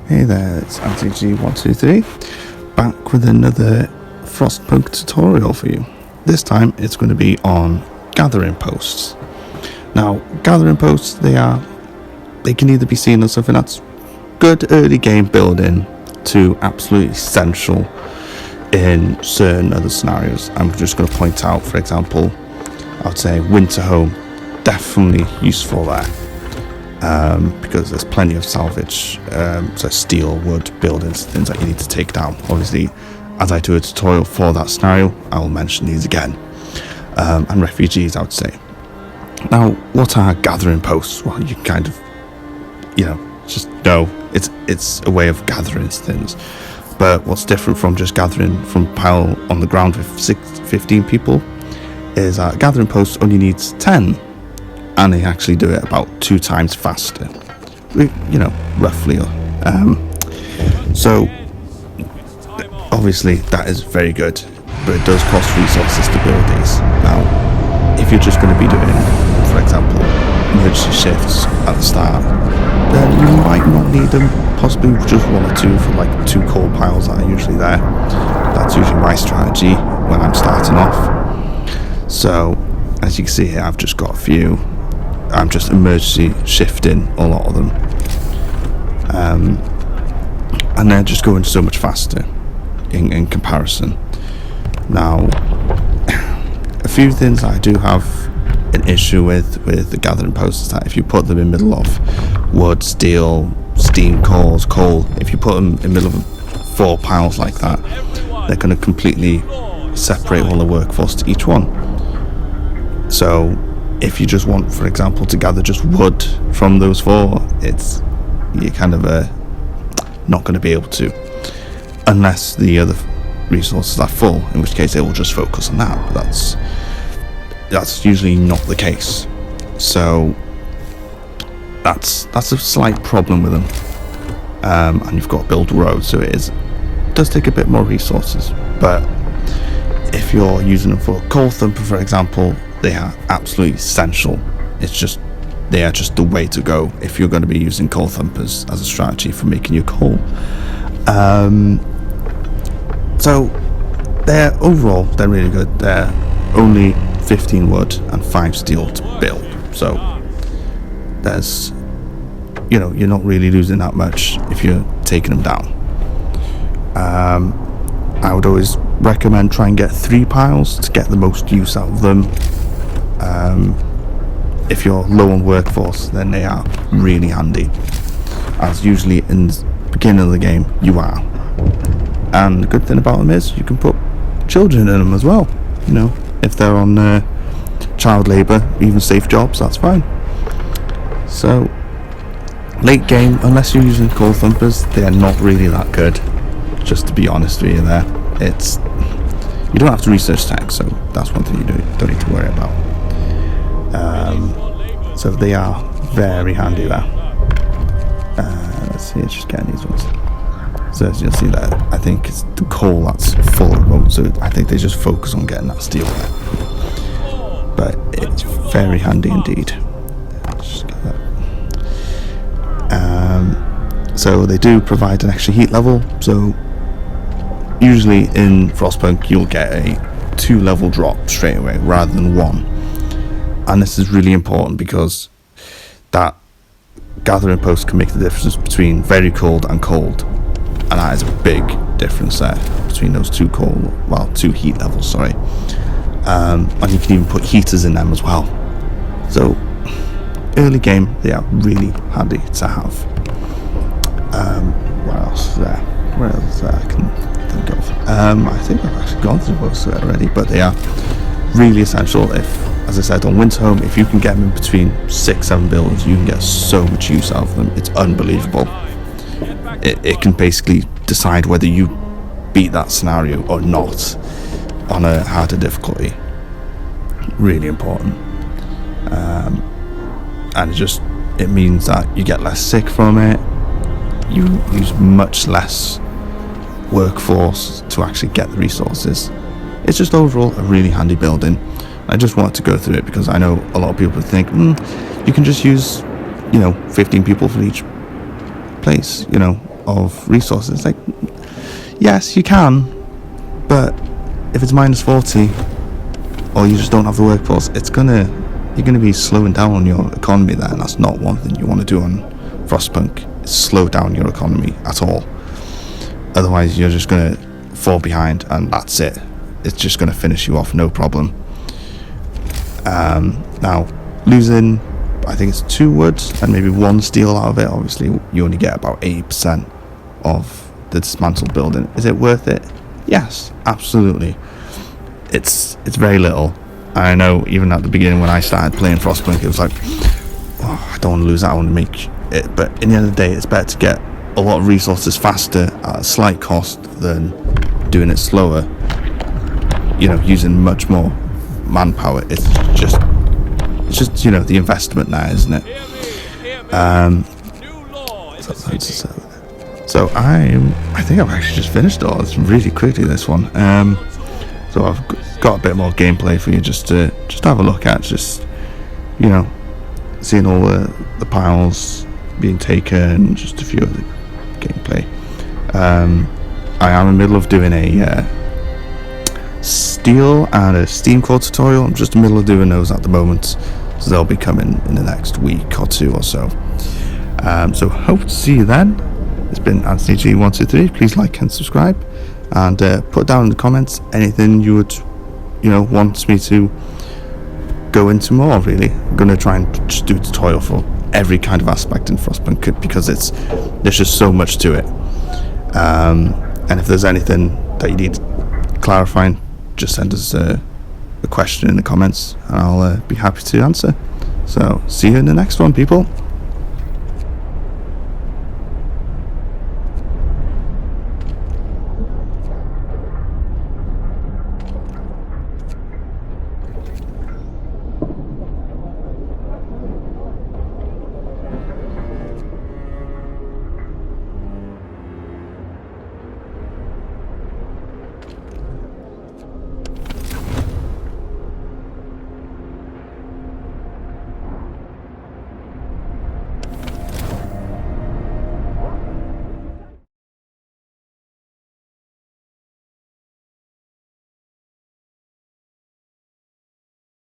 Hey there, it's RTG123 back with another Frostpunk tutorial for you. This time it's going to be on gathering posts. Now, gathering posts, they can either be seen as something that's good early game building to absolutely essential in certain other scenarios. I'm just going to point out, for example, I would say winter home, definitely useful there. Because there's plenty of salvage, so steel, wood, buildings, things that you need to take down. Obviously, as I do a tutorial for that scenario, I will mention these again. And refugees, I would say. Now, what are gathering posts? Well, you kind of, just know it's a way of gathering things. But what's different from just gathering from a pile on the ground with 15 people is that gathering posts only needs 10. And they actually do it about 2 times faster, roughly. So obviously that is very good, but it does cost resources to build these. Now, if you're just going to be doing, for example, emergency shifts at the start, then you might not need them. Possibly just 1 or 2 for like 2 coal piles that are usually there. That's usually my strategy when I'm starting off. So as you can see here, I've just got a few. I'm just emergency shifting a lot of them, and they're just going so much faster in comparison. Now, a few things I do have an issue with the gathering posts is that if you put them in the middle of wood, steel, steam, coal, if you put them in the middle of 4 piles like that, they're going to completely separate all the workforce to each one. So if you just want, for example, to gather just wood from those 4, you're kind of not going to be able to, unless the other resources are full, in which case they will just focus on that. But that's usually not the case. So that's a slight problem with them. And you've got to build roads, so it does take a bit more resources. But if you're using them for coal thumper, for example, they are absolutely essential. They are just the way to go if you're going to be using coal thumpers as a strategy for making your coal. So they're really good. They're only 15 wood and 5 steel to build. So there's, you're not really losing that much if you're taking them down. I would always recommend try and get 3 piles to get the most use out of them. If you're low on workforce, then they are really handy, as usually in the beginning of the game you are. And the good thing about them is you can put children in them as well. If they're on child labour, even safe jobs, that's fine. So late game, unless you're using coal thumpers, they are not really that good, just to be honest with you there. You don't have to research tech, so that's one thing you don't need to worry about. So they are very handy there. Let's see, it's just getting these ones. So as you'll see that, I think it's the coal that's full at the moment, so I think they just focus on getting that steel there. But it's very handy indeed. Just get that. So they do provide an extra heat level, so usually in Frostpunk you'll get a 2 level drop straight away rather than 1. And this is really important because that gathering post can make the difference between very cold and cold. And that is a big difference there between those 2 heat levels, sorry. And you can even put heaters in them as well. So early game, they are really handy to have. What else is there? Where else is there I can think of? I think I've actually gone through most of it already, but they are really essential. As I said, on winter home, if you can get them in between 6-7 builds, you can get so much use out of them. It's unbelievable. It can basically decide whether you beat that scenario or not on a harder difficulty. Really important. And it means that you get less sick from it. You use much less workforce to actually get the resources. It's just overall a really handy building. I just wanted to go through it because I know a lot of people think you can just use 15 people for each place, of resources. It's like, yes, you can, but if it's minus 40, or you just don't have the workforce, you're gonna be slowing down on your economy there, and that's not one thing you want to do on Frostpunk. Is slow down your economy at all. Otherwise, you're just gonna fall behind, and that's it. It's just gonna finish you off, no problem. Now, losing, I think it's 2 wood and maybe 1 steel out of it. Obviously, you only get about 80% of the dismantled building. Is it worth it? Yes, absolutely. It's very little. I know even at the beginning when I started playing Frostpunk, it was like, oh, I don't want to lose that, I want to make it. But in the end of the day, it's better to get a lot of resources faster at a slight cost than doing it slower, using much more manpower. It's just the investment now, isn't it? So I think I've actually just finished all this really quickly, this one. So I've got a bit more gameplay for you just to have a look at, just seeing all the piles being taken, just a few of the gameplay. I am in the middle of doing a steel and a steam core tutorial. I'm just in the middle of doing those at the moment, so they'll be coming in the next week or 2 or so. So hope to see you then. It's been AnthonyG123. Please like and subscribe, and put down in the comments anything you would want me to go into more. Really, I'm going to try and just do a tutorial for every kind of aspect in Frostpunk, because there's just so much to it. And if there's anything that you need clarifying, just send us a question in the comments, and I'll be happy to answer. So see you in the next one, people.